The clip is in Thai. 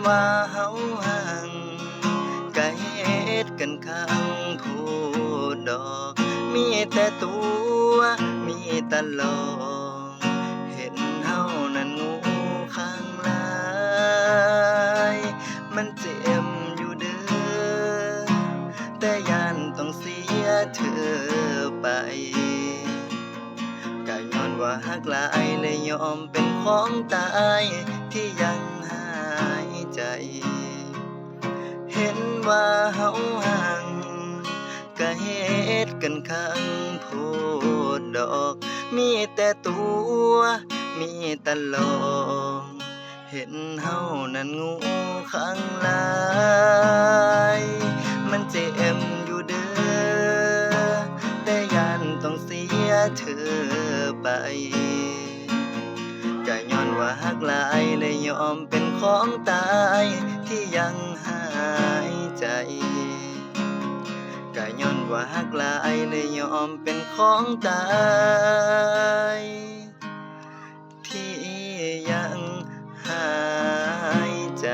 ว่าเฮาห่างก็เฮ็ดกันข้างโพดดอกมีแต่ตัวมีแต่หลอกเห็นเฮานั้นงูข้างหลายมันเจ็บอยู่เด้อแต่ย้านต้องเสียเธอไปก็ย้อนว่าฮักหลายเลยยอมเป็นของตายที่ยังหายใจเห็นว่าเฮาห่างก็เฮ็ดกันข้างโพดดอกมีแต่ตัวมีแต่หลอกเห็นเฮานั้นงูข้างหลายมันเจ็บอยู่เด้อแต่ย้านต้องเสียเธอไปก็ย้อนว่าฮักหลายเลยยอมเป็นของตายที่ยังหายใจก็ย้อนว่าฮักหลายเลยยอมเป็นของตายที่ยังหายใจ